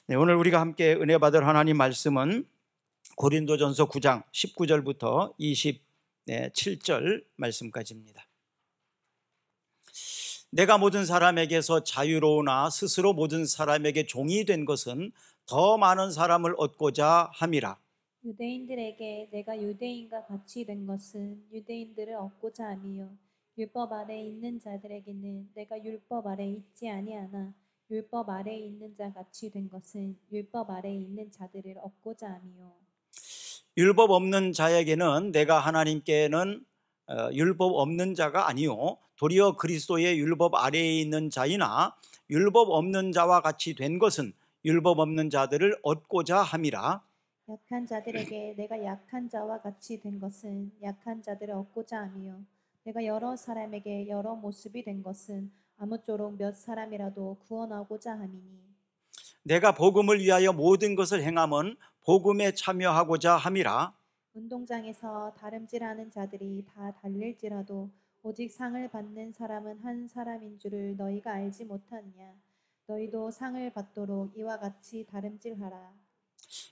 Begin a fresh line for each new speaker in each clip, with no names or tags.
네, 오늘 우리가 함께 은혜 받을 하나님 말씀은 고린도전서 9장 19절부터 27절 말씀까지입니다. 내가 모든 사람에게서 자유로우나 스스로 모든 사람에게 종이 된 것은 더 많은 사람을 얻고자 함이라.
유대인들에게 내가 유대인과 같이 된 것은 유대인들을 얻고자 함이요 율법 아래 있는 자들에게는 내가 율법 아래 있지 아니하나 율법 아래 있는 자 같이 된 것은 율법 아래 있는 자들을 얻고자 함이요
율법 없는 자에게는 내가 하나님께는 율법 없는 자가 아니요 도리어 그리스도의 율법 아래에 있는 자이나 율법 없는 자와 같이 된 것은 율법 없는 자들을 얻고자 함이라.
약한 자들에게 내가 약한 자와 같이 된 것은 약한 자들을 얻고자 함이요 내가 여러 사람에게 여러 모습이 된 것은 아무쪼록 몇 사람이라도 구원하고자 함이니
내가 복음을 위하여 모든 것을 행함은 복음에 참여하고자 함이라.
운동장에서 다름질하는 자들이 다 달릴지라도 오직 상을 받는 사람은 한 사람인 줄을 너희가 알지 못하느냐. 너희도 상을 받도록 이와 같이 다름질하라.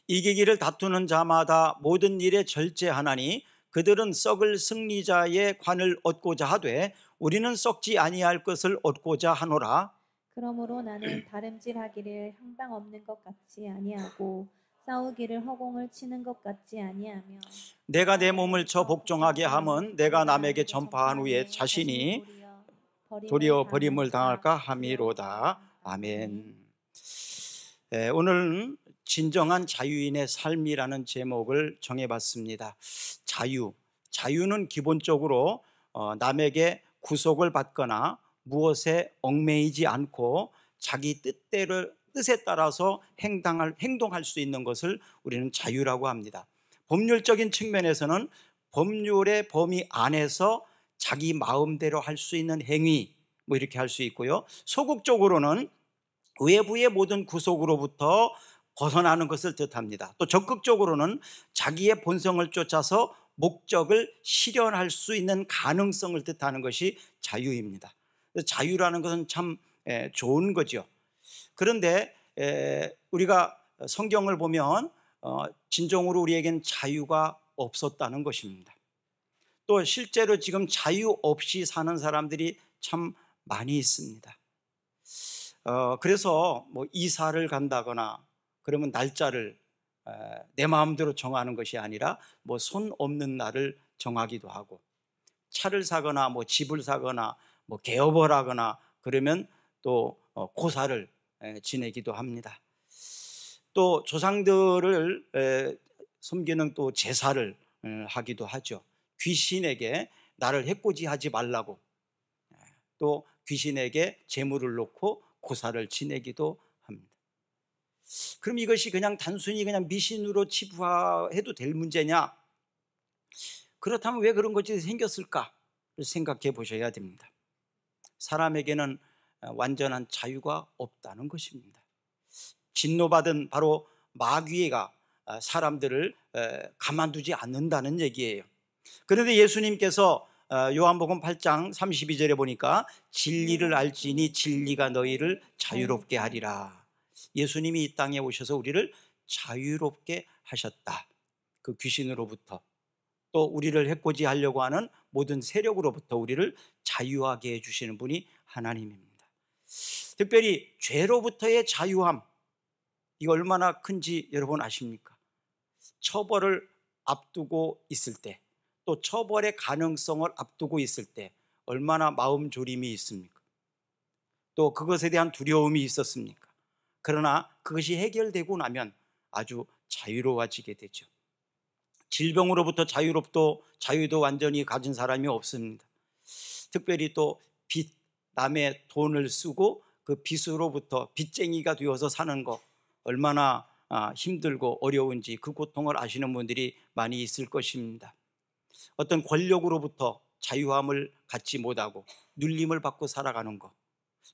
이기기를 다투는 자마다 모든 일에 절제하나니 그들은 썩을 승리자의 관을 얻고자 하되 우리는 썩지 아니할 것을 얻고자 하노라.
그러므로 나는 다름질하기를 향방 없는 것 같이 아니하고 싸우기를 허공을 치는 것 같지 아니하며
내가 내 몸을 쳐
저
복종하게
복종하게
함은
함은
내가
내가
남에게
남에게
전파한
전파한
후에
후에 자신이
자신이
버림을
도리어 버림을 당할까
당할까
함이로다.
두려워함이라.
아멘.
아멘.
오늘은 진정한 자유인의 삶이라는 제목을 정해봤습니다. 자유는 기본적으로 남에게 구속을 받거나 무엇에 얽매이지 않고 자기 뜻에 따라서 행동할 수 있는 것을 우리는 자유라고 합니다. 법률적인 측면에서는 법률의 범위 안에서 자기 마음대로 할 수 있는 행위, 뭐 이렇게 할 수 있고요. 소극적으로는 외부의 모든 구속으로부터 벗어나는 것을 뜻합니다. 또 적극적으로는 자기의 본성을 쫓아서 목적을 실현할 수 있는 가능성을 뜻하는 것이 자유입니다. 자유라는 것은 참 좋은 거죠. 그런데 우리가 성경을 보면 진정으로 우리에겐 자유가 없었다는 것입니다. 또 실제로 지금 자유 없이 사는 사람들이 참 많이 있습니다. 그래서 뭐 이사를 간다거나 그러면 날짜를 내 마음대로 정하는 것이 아니라 뭐 손 없는 날을 정하기도 하고, 차를 사거나 뭐 집을 사거나 뭐 개업을 하거나 그러면 또 고사를 지내기도 합니다. 또 조상들을 섬기는 또 제사를 하기도 하죠. 귀신에게 나를 해코지하지 말라고, 또 귀신에게 재물을 놓고 고사를 지내기도 합니다. 그럼 이것이 그냥 단순히 그냥 미신으로 치부해도 될 문제냐? 그렇다면 왜 그런 것이 생겼을까? 생각해 보셔야 됩니다. 사람에게는 완전한 자유가 없다는 것입니다. 진노받은 바로 마귀가 사람들을 가만두지 않는다는 얘기예요. 그런데 예수님께서 요한복음 8장 32절에 보니까 진리를 알지니 진리가 너희를 자유롭게 하리라. 예수님이 이 땅에 오셔서 우리를 자유롭게 하셨다. 그 귀신으로부터, 또 우리를 해코지하려고 하는 모든 세력으로부터 우리를 자유하게 해주시는 분이 하나님입니다. 특별히 죄로부터의 자유함, 이거 얼마나 큰지 여러분 아십니까? 처벌을 앞두고 있을 때, 또 처벌의 가능성을 앞두고 있을 때 얼마나 마음 졸임이 있습니까? 또 그것에 대한 두려움이 있었습니까? 그러나 그것이 해결되고 나면 아주 자유로워지게 되죠. 질병으로부터 자유도 완전히 가진 사람이 없습니다. 특별히 또 빚, 남의 돈을 쓰고 그 빚으로부터 빚쟁이가 되어서 사는 거 얼마나 힘들고 어려운지 그 고통을 아시는 분들이 많이 있을 것입니다. 어떤 권력으로부터 자유함을 갖지 못하고 눌림을 받고 살아가는 것,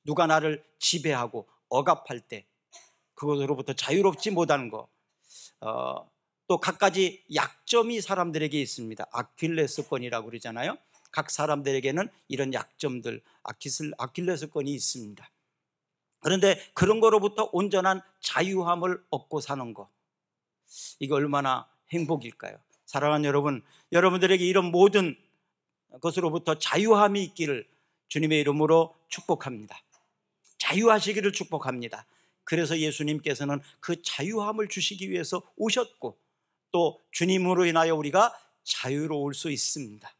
누가 나를 지배하고 억압할 때 그것으로부터 자유롭지 못하는 것, 또 갖가지 약점이 사람들에게 있습니다. 아킬레스건이라고 그러잖아요. 각 사람들에게는 이런 약점들, 아킬레스건이 있습니다. 그런데 그런 거로부터 온전한 자유함을 얻고 사는 거, 이게 얼마나 행복일까요? 사랑하는 여러분, 여러분들에게 이런 모든 것으로부터 자유함이 있기를 주님의 이름으로 축복합니다. 자유하시기를 축복합니다. 그래서 예수님께서는 그 자유함을 주시기 위해서 오셨고, 또 주님으로 인하여 우리가 자유로울 수 있습니다.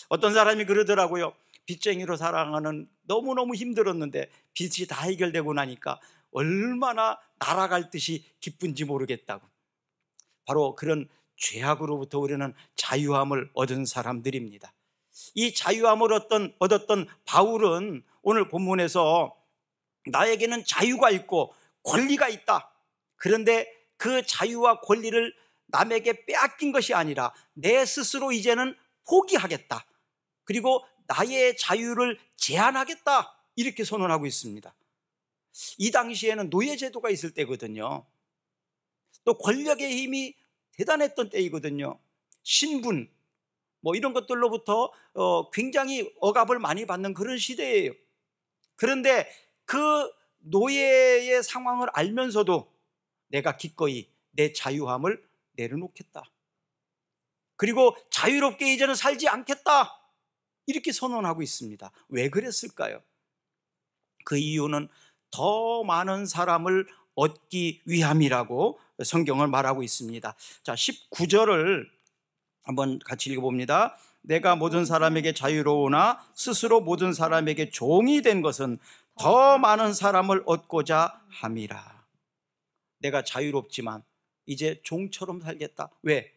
어떤 사람이 그러더라고요. 빚쟁이로 살아가는 너무너무 힘들었는데 빚이 다 해결되고 나니까 얼마나 날아갈 듯이 기쁜지 모르겠다고. 바로 그런 죄악으로부터 우리는 자유함을 얻은 사람들입니다. 이 자유함을 얻었던 바울은 오늘 본문에서 나에게는 자유가 있고 권리가 있다. 그런데 그 자유와 권리를 남에게 빼앗긴 것이 아니라 내 스스로 이제는 포기하겠다. 그리고 나의 자유를 제한하겠다. 이렇게 선언하고 있습니다. 이 당시에는 노예제도가 있을 때거든요. 또 권력의 힘이 대단했던 때이거든요. 신분, 이런 것들로부터 굉장히 억압을 많이 받는 그런 시대예요. 그런데 그 노예의 상황을 알면서도 내가 기꺼이 내 자유함을 내려놓겠다. 그리고 자유롭게 이제는 살지 않겠다. 이렇게 선언하고 있습니다. 왜 그랬을까요? 그 이유는 더 많은 사람을 얻기 위함이라고 성경을 말하고 있습니다. 자, 19절을 한번 같이 읽어봅니다. 내가 모든 사람에게 자유로우나 스스로 모든 사람에게 종이 된 것은 더 많은 사람을 얻고자 함이라. 내가 자유롭지만 이제 종처럼 살겠다. 왜?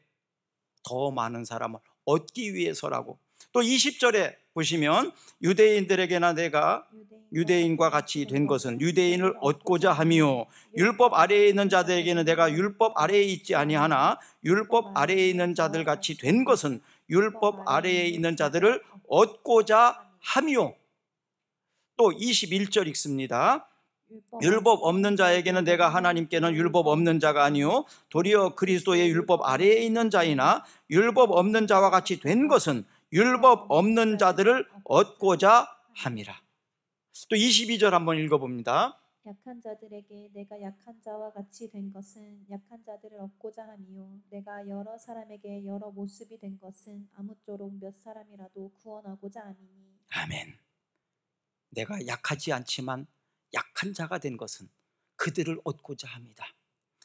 더 많은 사람을 얻기 위해서라고. 또 20절에 보시면 유대인들에게나 내가 유대인과 같이 된 것은 유대인을 얻고자 함이요 율법 아래에 있는 자들에게는 내가 율법 아래에 있지 아니하나 율법 아래에 있는 자들 같이 된 것은 율법 아래에 있는 자들을 얻고자 함이요. 또 21절 읽습니다. 율법 없는 자에게는 내가 하나님께는 율법 없는 자가 아니요 도리어 그리스도의 율법 아래에 있는 자이나 율법 없는 자와 같이 된 것은 율법 없는 자들을 얻고자 함이라. 또 22절 한번 읽어봅니다.
약한 자들에게 내가 약한 자와 같이 된 것은 약한 자들을 얻고자 함이요 내가 여러 사람에게 여러 모습이 된 것은 아무쪼록 몇 사람이라도 구원하고자 함이니.
아멘. 내가 약하지 않지만 약한 자가 된 것은 그들을 얻고자 합니다.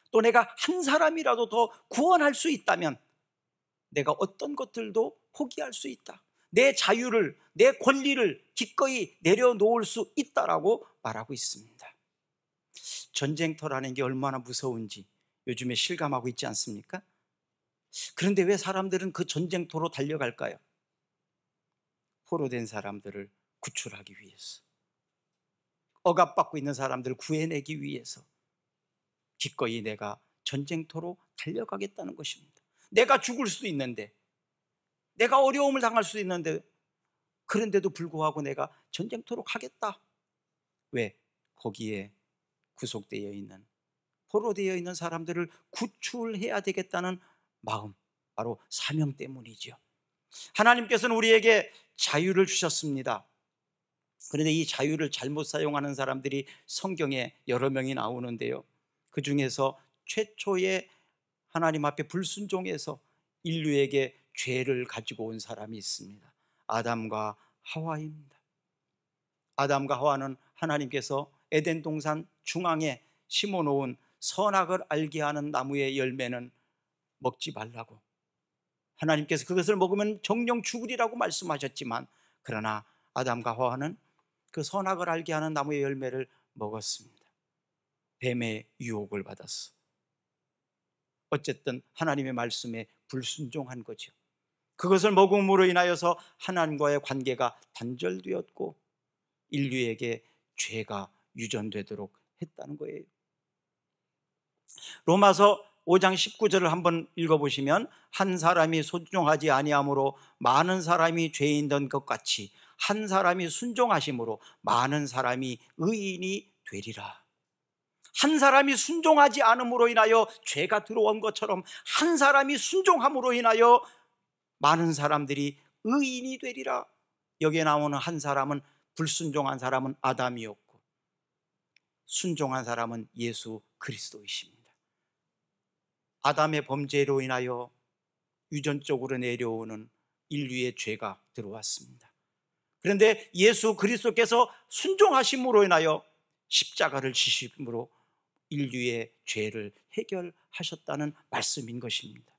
또 내가 한 사람이라도 더 구원할 수 있다면 내가 어떤 것들도 포기할 수 있다. 내 자유를, 내 권리를 기꺼이 내려놓을 수 있다라고 말하고 있습니다. 전쟁터라는 게 얼마나 무서운지 요즘에 실감하고 있지 않습니까? 그런데 왜 사람들은 그 전쟁터로 달려갈까요? 포로된 사람들을 구출하기 위해서, 억압받고 있는 사람들을 구해내기 위해서 기꺼이 내가 전쟁터로 달려가겠다는 것입니다. 내가 죽을 수도 있는데, 내가 어려움을 당할 수도 있는데, 그런데도 불구하고 내가 전쟁터로 가겠다. 왜? 거기에 구속되어 있는, 포로되어 있는 사람들을 구출해야 되겠다는 마음, 바로 사명 때문이죠. 하나님께서는 우리에게 자유를 주셨습니다. 그런데 이 자유를 잘못 사용하는 사람들이 성경에 여러 명이 나오는데요, 그 중에서 최초의 하나님 앞에 불순종해서 인류에게 죄를 가지고 온 사람이 있습니다. 아담과 하와입니다. 아담과 하와는 하나님께서 에덴 동산 중앙에 심어놓은 선악을 알게 하는 나무의 열매는 먹지 말라고, 하나님께서 그것을 먹으면 정령 죽으리라고 말씀하셨지만, 그러나 아담과 하와는 그 선악을 알게 하는 나무의 열매를 먹었습니다. 뱀의 유혹을 받았어. 어쨌든 하나님의 말씀에 불순종한 거죠. 그것을 먹음으로 인하여서 하나님과의 관계가 단절되었고 인류에게 죄가 유전되도록 했다는 거예요. 로마서 5장 19절을 한번 읽어보시면, 한 사람이 순종하지 아니함으로 많은 사람이 죄인 된 것 같이 한 사람이 순종하심으로 많은 사람이 의인이 되리라. 한 사람이 순종하지 않음으로 인하여 죄가 들어온 것처럼 한 사람이 순종함으로 인하여 많은 사람들이 의인이 되리라. 여기에 나오는 한 사람은, 불순종한 사람은 아담이었고, 순종한 사람은 예수 그리스도이십니다. 아담의 범죄로 인하여 유전적으로 내려오는 인류의 죄가 들어왔습니다. 그런데 예수 그리스도께서 순종하심으로 인하여 십자가를 지심으로 인류의 죄를 해결하셨다는 말씀인 것입니다.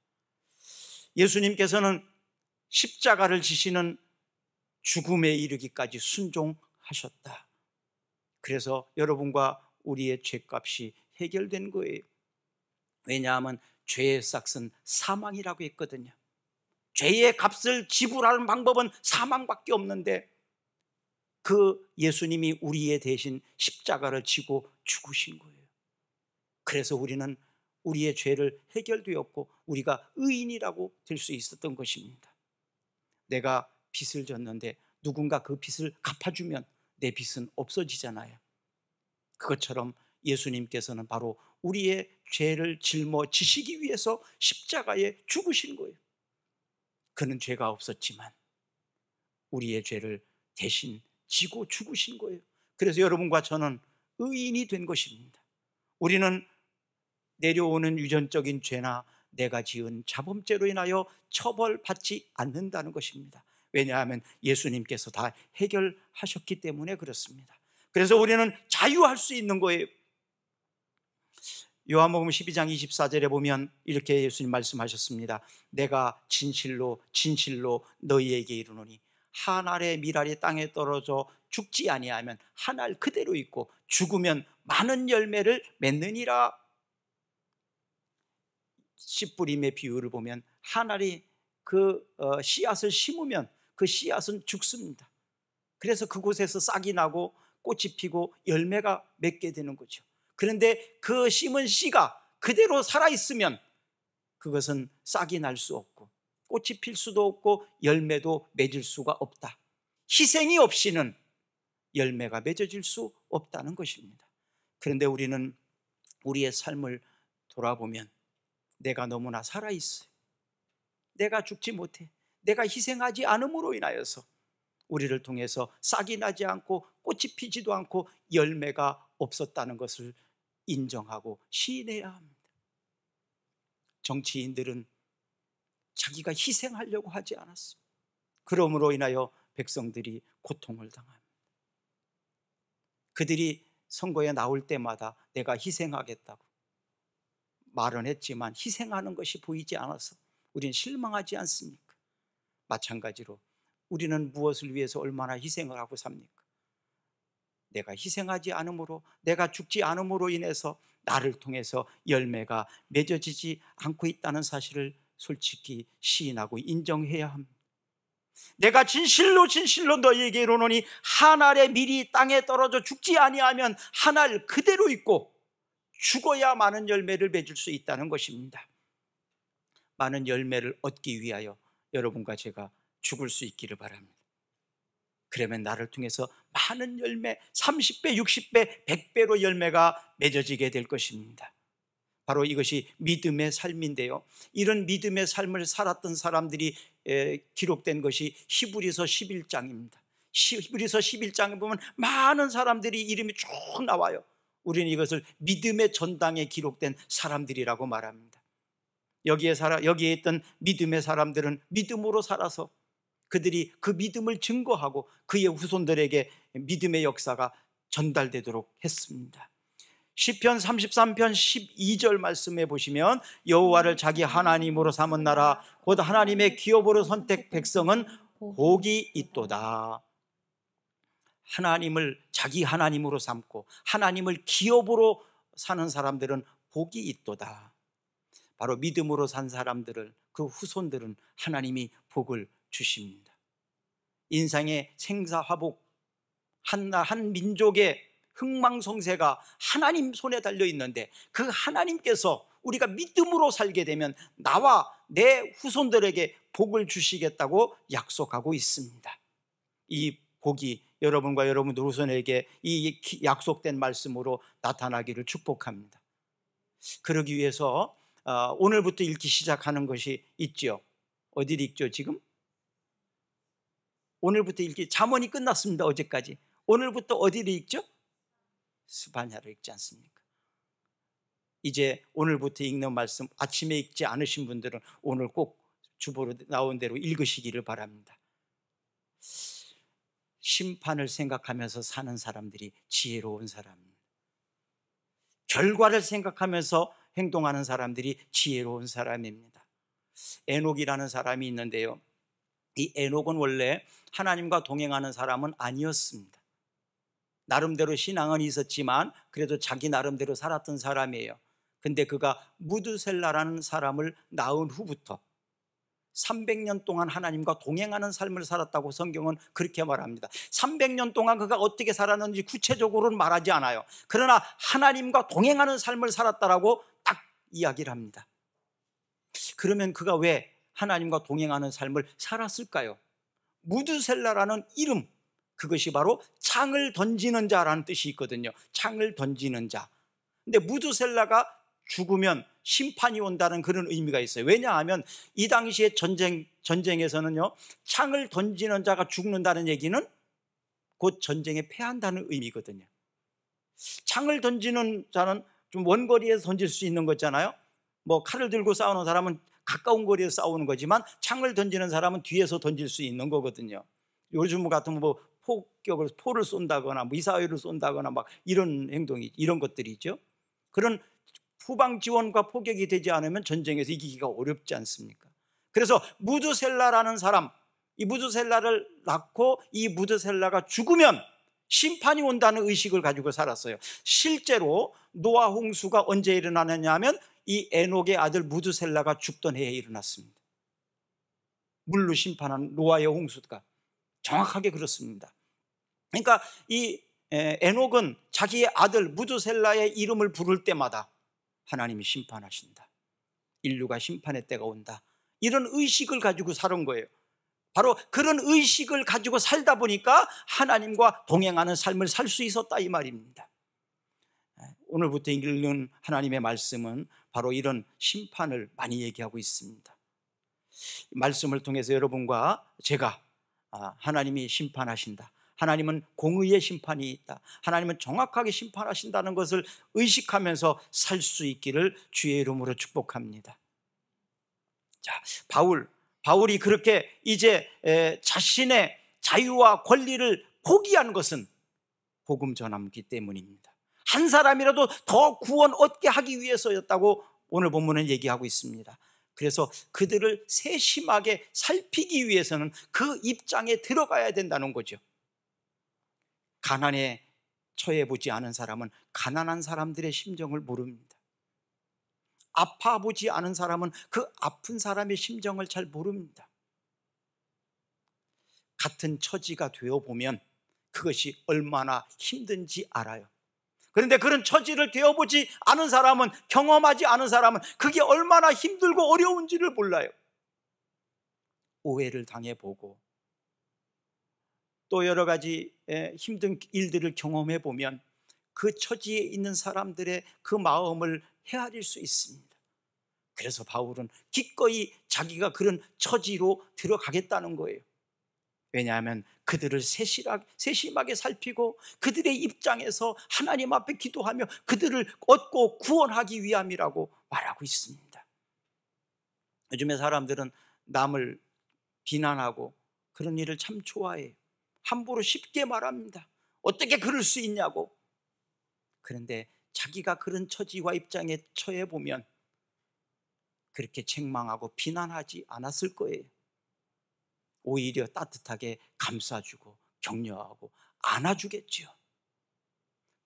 예수님께서는 십자가를 지시는 죽음에 이르기까지 순종하셨다. 그래서 여러분과 우리의 죄값이 해결된 거예요. 왜냐하면 죄의 삭은 사망이라고 했거든요. 죄의 값을 지불하는 방법은 사망밖에 없는데 그 예수님이 우리의 대신 십자가를 지고 죽으신 거예요. 그래서 우리는 우리의 죄를 해결되었고 우리가 의인이라고 될 수 있었던 것입니다. 내가 빚을 졌는데 누군가 그 빚을 갚아주면 내 빚은 없어지잖아요. 그것처럼 예수님께서는 바로 우리의 죄를 짊어지시기 위해서 십자가에 죽으신 거예요. 그는 죄가 없었지만 우리의 죄를 대신 지고 죽으신 거예요. 그래서 여러분과 저는 의인이 된 것입니다. 우리는 내려오는 유전적인 죄나 내가 지은 자범죄로 인하여 처벌받지 않는다는 것입니다. 왜냐하면 예수님께서 다 해결하셨기 때문에 그렇습니다. 그래서 우리는 자유할 수 있는 거예요. 요한복음 12장 24절에 보면 이렇게 예수님 말씀하셨습니다. 내가 진실로 진실로 너희에게 이르노니 한 알의 밀알이 땅에 떨어져 죽지 아니하면 한 알 그대로 있고 죽으면 많은 열매를 맺느니라. 씨뿌림의 비유를 보면 한 알이 그 씨앗을 심으면 그 씨앗은 죽습니다. 그래서 그곳에서 싹이 나고 꽃이 피고 열매가 맺게 되는 거죠. 그런데 그 심은 씨가 그대로 살아있으면 그것은 싹이 날 수 없고 꽃이 필 수도 없고 열매도 맺을 수가 없다. 희생이 없이는 열매가 맺어질 수 없다는 것입니다. 그런데 우리는 우리의 삶을 돌아보면 내가 너무나 살아있어요. 내가 죽지 못해. 내가 희생하지 않음으로 인하여서 우리를 통해서 싹이 나지 않고 꽃이 피지도 않고 열매가 없었다는 것을 인정하고 시인해야 합니다. 정치인들은 자기가 희생하려고 하지 않았어요. 그러므로 인하여 백성들이 고통을 당합니다. 그들이 선거에 나올 때마다 내가 희생하겠다고 말은 했지만 희생하는 것이 보이지 않아서 우리는 실망하지 않습니까? 마찬가지로 우리는 무엇을 위해서 얼마나 희생을 하고 삽니까? 내가 희생하지 않음으로, 내가 죽지 않음으로 인해서 나를 통해서 열매가 맺어지지 않고 있다는 사실을 솔직히 시인하고 인정해야 합니다. 내가 진실로 진실로 너희에게 이르노니 한 알의 밀이 땅에 떨어져 죽지 아니하면 한 알 그대로 있고 죽어야 많은 열매를 맺을 수 있다는 것입니다. 많은 열매를 얻기 위하여 여러분과 제가 죽을 수 있기를 바랍니다. 그러면 나를 통해서 많은 열매, 30배, 60배, 100배로 열매가 맺어지게 될 것입니다. 바로 이것이 믿음의 삶인데요, 이런 믿음의 삶을 살았던 사람들이 기록된 것이 히브리서 11장입니다. 히브리서 11장에 보면 많은 사람들이 이름이 쭉 나와요. 우리는 이것을 믿음의 전당에 기록된 사람들이라고 말합니다. 여기에 있던 믿음의 사람들은 믿음으로 살아서 그들이 그 믿음을 증거하고 그의 후손들에게 믿음의 역사가 전달되도록 했습니다. 시편 33편 12절 말씀에 보시면 여호와를 자기 하나님으로 삼은 나라 곧 하나님의 기업으로 선택 백성은 복이 있도다. 하나님을 자기 하나님으로 삼고 하나님을 기업으로 사는 사람들은 복이 있도다. 바로 믿음으로 산 사람들을, 그 후손들은 하나님이 복을 주십니다. 인생의 생사화복, 한 민족의 흥망성쇠가 하나님 손에 달려 있는데 그 하나님께서 우리가 믿음으로 살게 되면 나와 내 후손들에게 복을 주시겠다고 약속하고 있습니다. 이 복이 여러분과 여러분 후손에게 이 약속된 말씀으로 나타나기를 축복합니다. 그러기 위해서 오늘부터 읽기 시작하는 것이 있죠. 어디를 읽죠 지금? 오늘부터 읽기, 잠언이 끝났습니다. 어제까지. 오늘부터 어디를 읽죠? 스바냐를 읽지 않습니까? 이제 오늘부터 읽는 말씀 아침에 읽지 않으신 분들은 오늘 꼭 주보로 나온 대로 읽으시기를 바랍니다. 심판을 생각하면서 사는 사람들이 지혜로운 사람입니다. 결과를 생각하면서 행동하는 사람들이 지혜로운 사람입니다. 에녹이라는 사람이 있는데요, 이 에녹은 원래 하나님과 동행하는 사람은 아니었습니다. 나름대로 신앙은 있었지만 그래도 자기 나름대로 살았던 사람이에요. 근데 그가 무드셀라라는 사람을 낳은 후부터 300년 동안 하나님과 동행하는 삶을 살았다고 성경은 그렇게 말합니다. 300년 동안 그가 어떻게 살았는지 구체적으로는 말하지 않아요. 그러나 하나님과 동행하는 삶을 살았다라고 딱 이야기를 합니다. 그러면 그가 왜 하나님과 동행하는 삶을 살았을까요? 무드셀라라는 이름, 그것이 바로 창을 던지는 자라는 뜻이 있거든요. 창을 던지는 자. 근데 무드셀라가 죽으면 심판이 온다는 그런 의미가 있어요. 왜냐하면 이 당시에 전쟁에서는요, 창을 던지는 자가 죽는다는 얘기는 곧 전쟁에 패한다는 의미거든요. 창을 던지는 자는 좀 원거리에서 던질 수 있는 거잖아요. 뭐 칼을 들고 싸우는 사람은 가까운 거리에서 싸우는 거지만 창을 던지는 사람은 뒤에서 던질 수 있는 거거든요. 요즘 같은 뭐 폭격을 포를 쏜다거나 미사일을 쏜다거나 막 이런 행동이, 이런 것들이죠. 그런 후방 지원과 포격이 되지 않으면 전쟁에서 이기기가 어렵지 않습니까? 그래서 무드셀라라는 사람, 이 무드셀라를 낳고 이 무드셀라가 죽으면 심판이 온다는 의식을 가지고 살았어요. 실제로 노아 홍수가 언제 일어나느냐 하면 이 에녹의 아들 무드셀라가 죽던 해에 일어났습니다. 물로 심판한 노아의 홍수가 정확하게 그렇습니다. 그러니까 이 에녹은 자기의 아들 무드셀라의 이름을 부를 때마다 하나님이 심판하신다, 인류가 심판의 때가 온다, 이런 의식을 가지고 살은 거예요. 바로 그런 의식을 가지고 살다 보니까 하나님과 동행하는 삶을 살 수 있었다, 이 말입니다. 오늘부터 읽는 하나님의 말씀은 바로 이런 심판을 많이 얘기하고 있습니다. 말씀을 통해서 여러분과 제가 하나님이 심판하신다, 하나님은 공의의 심판이 있다, 하나님은 정확하게 심판하신다는 것을 의식하면서 살 수 있기를 주의 이름으로 축복합니다. 자, 바울이 그렇게 이제 자신의 자유와 권리를 포기한 것은 복음 전함기 때문입니다. 한 사람이라도 더 구원 얻게 하기 위해서였다고 오늘 본문은 얘기하고 있습니다. 그래서 그들을 세심하게 살피기 위해서는 그 입장에 들어가야 된다는 거죠. 가난에 처해보지 않은 사람은 가난한 사람들의 심정을 모릅니다. 아파보지 않은 사람은 그 아픈 사람의 심정을 잘 모릅니다. 같은 처지가 되어보면 그것이 얼마나 힘든지 알아요. 그런데 그런 처지를 되어보지 않은 사람은, 경험하지 않은 사람은 그게 얼마나 힘들고 어려운지를 몰라요. 오해를 당해보고 또 여러 가지 힘든 일들을 경험해 보면 그 처지에 있는 사람들의 그 마음을 헤아릴 수 있습니다. 그래서 바울은 기꺼이 자기가 그런 처지로 들어가겠다는 거예요. 왜냐하면 그들을 세심하게 살피고 그들의 입장에서 하나님 앞에 기도하며 그들을 얻고 구원하기 위함이라고 말하고 있습니다. 요즘에 사람들은 남을 비난하고 그런 일을 참 좋아해요. 함부로 쉽게 말합니다. 어떻게 그럴 수 있냐고. 그런데 자기가 그런 처지와 입장에 처해 보면 그렇게 책망하고 비난하지 않았을 거예요. 오히려 따뜻하게 감싸주고 격려하고 안아주겠죠.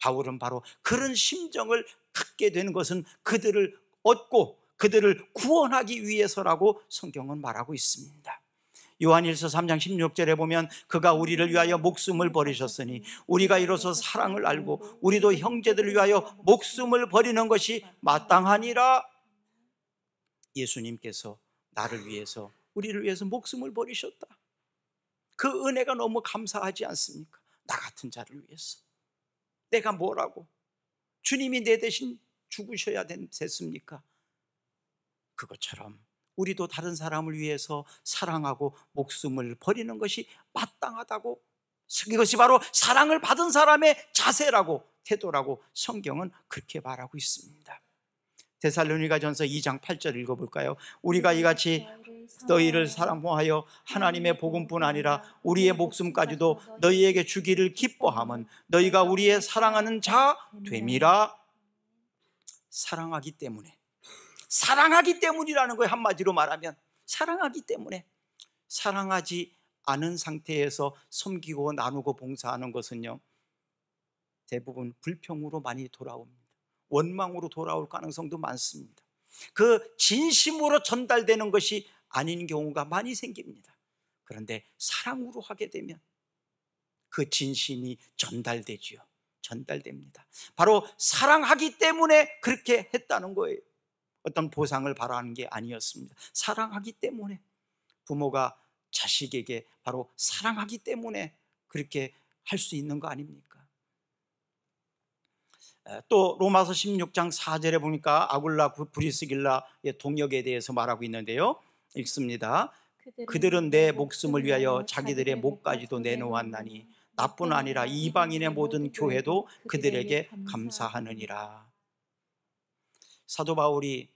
바울은 바로 그런 심정을 갖게 되는 것은 그들을 얻고 그들을 구원하기 위해서라고 성경은 말하고 있습니다. 요한일서 3장 16절에 보면 그가 우리를 위하여 목숨을 버리셨으니 우리가 이로써 사랑을 알고 우리도 형제들을 위하여 목숨을 버리는 것이 마땅하니라. 예수님께서 나를 위해서, 우리를 위해서 목숨을 버리셨다. 그 은혜가 너무 감사하지 않습니까? 나 같은 자를 위해서. 내가 뭐라고? 주님이 내 대신 죽으셔야 됐습니까? 그것처럼 우리도 다른 사람을 위해서 사랑하고 목숨을 버리는 것이 마땅하다고, 이것이 바로 사랑을 받은 사람의 자세라고 태도라고 성경은 그렇게 말하고 있습니다. 데살로니가전서 2장 8절 읽어볼까요? 우리가 이같이 너희를 사랑하여 하나님의 복음뿐 아니라 우리의 목숨까지도 너희에게 주기를 기뻐함은 너희가 우리의 사랑하는 자 됨이라. 사랑하기 때문에, 사랑하기 때문이라는 거예요. 한마디로 말하면 사랑하기 때문에. 사랑하지 않은 상태에서 섬기고 나누고 봉사하는 것은요, 대부분 불평으로 많이 돌아옵니다. 원망으로 돌아올 가능성도 많습니다. 그 진심으로 전달되는 것이 아닌 경우가 많이 생깁니다. 그런데 사랑으로 하게 되면 그 진심이 전달되지요. 전달됩니다. 바로 사랑하기 때문에 그렇게 했다는 거예요. 어떤 보상을 바라는 게 아니었습니다. 사랑하기 때문에. 부모가 자식에게 바로 사랑하기 때문에 그렇게 할 수 있는 거 아닙니까? 또 로마서 16장 4절에 보니까 아굴라 브리스길라의 동역에 대해서 말하고 있는데요, 읽습니다. 그들은 내 목숨을 위하여 자기들의 목까지도 내놓았나니 나뿐 아니라 이방인의 모든 교회도 그들에게 감사하느니라. 사도 바울이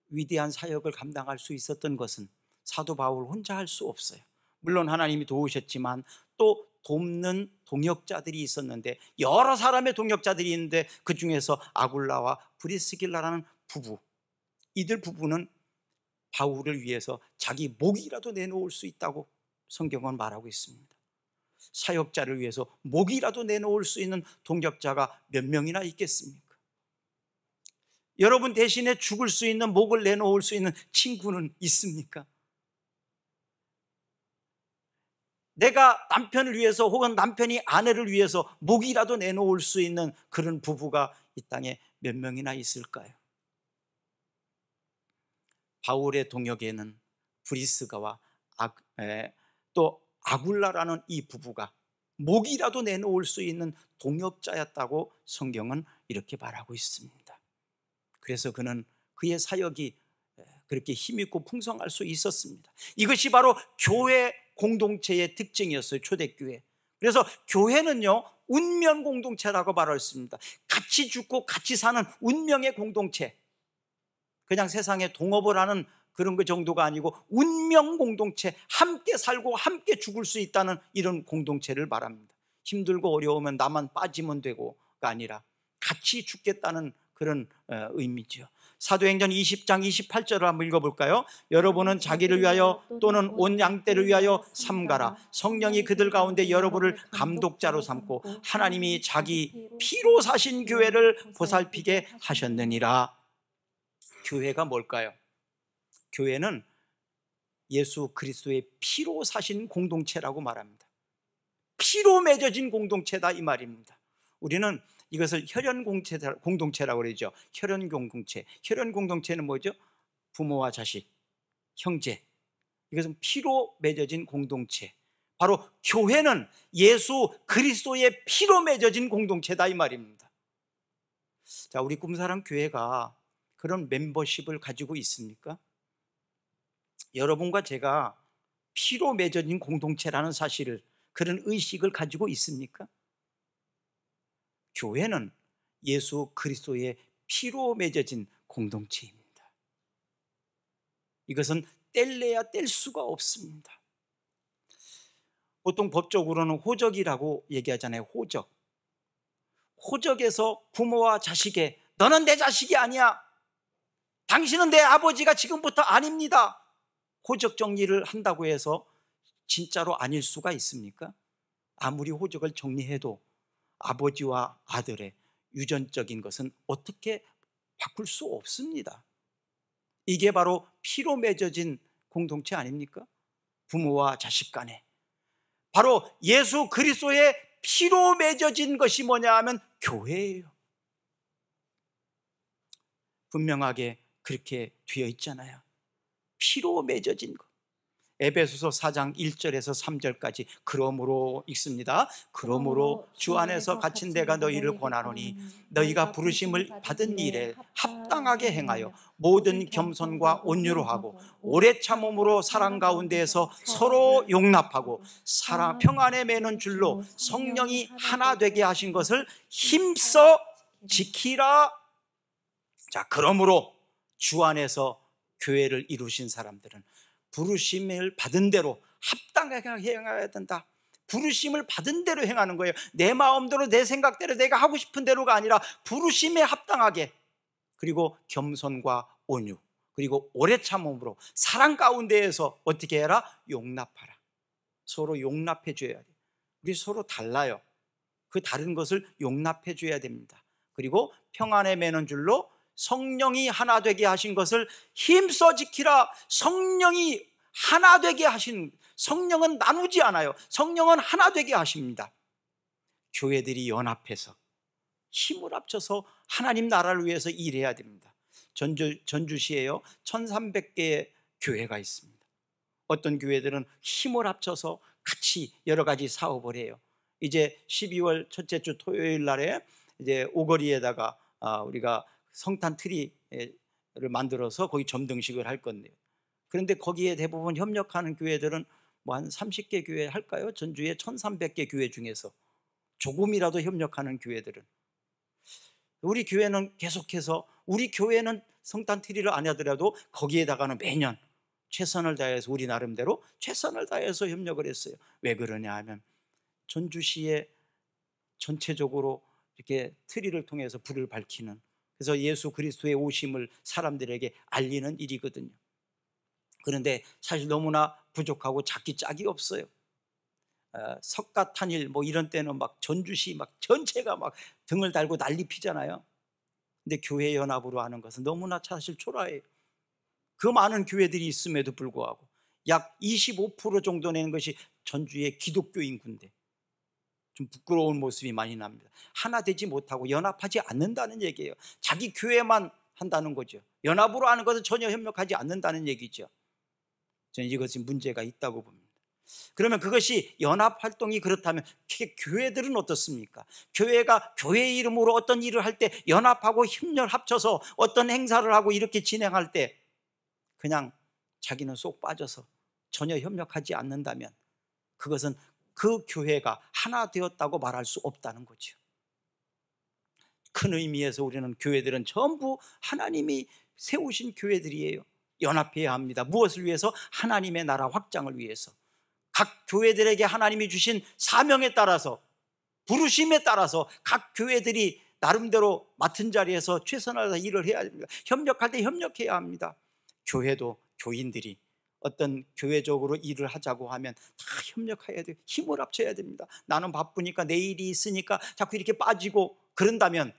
위대한 사역을 감당할 수 있었던 것은 사도 바울 혼자 할 수 없어요. 물론 하나님이 도우셨지만 또 돕는 동역자들이 있었는데, 여러 사람의 동역자들이 있는데 그 중에서 아굴라와 브리스길라라는 부부, 이들 부부는 바울을 위해서 자기 목이라도 내놓을 수 있다고 성경은 말하고 있습니다. 사역자를 위해서 목이라도 내놓을 수 있는 동역자가 몇 명이나 있겠습니까? 여러분 대신에 죽을 수 있는, 목을 내놓을 수 있는 친구는 있습니까? 내가 남편을 위해서 혹은 남편이 아내를 위해서 목이라도 내놓을 수 있는 그런 부부가 이 땅에 몇 명이나 있을까요? 바울의 동역에는 브리스가와 또 아굴라라는 이 부부가 목이라도 내놓을 수 있는 동역자였다고 성경은 이렇게 말하고 있습니다. 그래서 그의 사역이 그렇게 힘있고 풍성할 수 있었습니다. 이것이 바로 교회 공동체의 특징이었어요. 초대교회. 그래서 교회는요, 운명 공동체라고 말했습니다. 같이 죽고 같이 사는 운명의 공동체. 그냥 세상에 동업을 하는 그런 그 정도가 아니고 운명 공동체, 함께 살고 함께 죽을 수 있다는 이런 공동체를 말합니다. 힘들고 어려우면 나만 빠지면 되고가 아니라 같이 죽겠다는 그런 의미죠. 사도행전 20장 28절을 한번 읽어볼까요? 여러분은 자기를 위하여 또는 온 양떼를 위하여 삼가라. 성령이 그들 가운데 여러분을 감독자로 삼고 하나님이 자기 피로 사신 교회를 보살피게 하셨느니라. 교회가 뭘까요? 교회는 예수 그리스도의 피로 사신 공동체라고 말합니다. 피로 맺어진 공동체다 이 말입니다. 우리는 이것을 혈연 공동체라고 그러죠. 혈연 공동체. 혈연 공동체는 뭐죠? 부모와 자식, 형제. 이것은 피로 맺어진 공동체. 바로 교회는 예수 그리스도의 피로 맺어진 공동체다 이 말입니다. 자, 우리 꿈사랑 교회가 그런 멤버십을 가지고 있습니까? 여러분과 제가 피로 맺어진 공동체라는 사실을, 그런 의식을 가지고 있습니까? 교회는 예수 그리스도의 피로 맺어진 공동체입니다. 이것은 뗄래야 뗄 수가 없습니다. 보통 법적으로는 호적이라고 얘기하잖아요. 호적. 호적에서 부모와 자식에 너는 내 자식이 아니야, 당신은 내 아버지가 지금부터 아닙니다, 호적 정리를 한다고 해서 진짜로 아닐 수가 있습니까? 아무리 호적을 정리해도 아버지와 아들의 유전적인 것은 어떻게 바꿀 수 없습니다. 이게 바로 피로 맺어진 공동체 아닙니까? 부모와 자식 간에. 바로 예수 그리스도의 피로 맺어진 것이 뭐냐 하면 교회예요. 분명하게 그렇게 되어 있잖아요. 피로 맺어진 것. 에베소서 4장 1절에서 3절까지 그러므로 읽습니다. 그러므로 주 안에서 갇힌 내가 너희를 권하노니 너희가 부르심을 받은 일에 합당하게 행하여 모든 겸손과 온유로 하고 오래 참음으로 사랑 가운데에서 서로 용납하고 평안에 매는 줄로 성령이 하나 되게 하신 것을 힘써 지키라. 자, 그러므로 주 안에서 교회를 이루신 사람들은 부르심을 받은 대로 합당하게 행해야 된다. 부르심을 받은 대로 행하는 거예요. 내 마음대로 내 생각대로 내가 하고 싶은 대로가 아니라 부르심에 합당하게, 그리고 겸손과 온유, 그리고 오래 참음으로 사랑 가운데에서 어떻게 해라? 용납하라. 서로 용납해 줘야 돼요. 우리 서로 달라요. 그 다른 것을 용납해 줘야 됩니다. 그리고 평안에 매는 줄로 성령이 하나 되게 하신 것을 힘써 지키라. 성령이 하나 되게 하신, 성령은 나누지 않아요. 성령은 하나 되게 하십니다. 교회들이 연합해서 힘을 합쳐서 하나님 나라를 위해서 일해야 됩니다. 전주시에요 1300개의 교회가 있습니다. 어떤 교회들은 힘을 합쳐서 같이 여러 가지 사업을 해요. 이제 12월 첫째 주 토요일 날에 이제 오거리에다가 우리가 성탄 트리를 만들어서 거기 점등식을 할 건데요. 그런데 거기에 대부분 협력하는 교회들은 뭐 한 30개 교회 할까요? 전주에 1300개 교회 중에서 조금이라도 협력하는 교회들은, 우리 교회는 계속해서, 우리 교회는 성탄 트리를 안 하더라도 거기에다가는 매년 최선을 다해서, 우리 나름대로 최선을 다해서 협력을 했어요. 왜 그러냐 하면 전주시에 전체적으로 이렇게 트리를 통해서 불을 밝히는, 그래서 예수 그리스도의 오심을 사람들에게 알리는 일이거든요. 그런데 사실 너무나 부족하고 잡기 짝이 없어요. 석가탄일 뭐 이런 때는 막 전주시 막 전체가 막 등을 달고 난리 피잖아요. 근데 교회 연합으로 하는 것은 너무나 사실 초라해요. 그 많은 교회들이 있음에도 불구하고 약 25% 정도 내는 것이 전주의 기독교 인구인데 좀 부끄러운 모습이 많이 납니다. 하나 되지 못하고 연합하지 않는다는 얘기예요. 자기 교회만 한다는 거죠. 연합으로 하는 것은 전혀 협력하지 않는다는 얘기죠. 저는 이것이 문제가 있다고 봅니다. 그러면 그것이 연합활동이 그렇다면 교회들은 어떻습니까? 교회가 교회 이름으로 어떤 일을 할 때 연합하고 힘을 합쳐서 어떤 행사를 하고 이렇게 진행할 때 그냥 자기는 쏙 빠져서 전혀 협력하지 않는다면 그것은 그 교회가 하나 되었다고 말할 수 없다는 거죠. 큰 의미에서 우리는 교회들은 전부 하나님이 세우신 교회들이에요. 연합해야 합니다. 무엇을 위해서? 하나님의 나라 확장을 위해서. 각 교회들에게 하나님이 주신 사명에 따라서, 부르심에 따라서 각 교회들이 나름대로 맡은 자리에서 최선을 다해 일을 해야 됩니다. 협력할 때 협력해야 합니다. 교회도 교인들이 어떤 교회적으로 일을 하자고 하면 다 협력해야 돼요. 힘을 합쳐야 됩니다. 나는 바쁘니까 내 일이 있으니까 자꾸 이렇게 빠지고 그런다면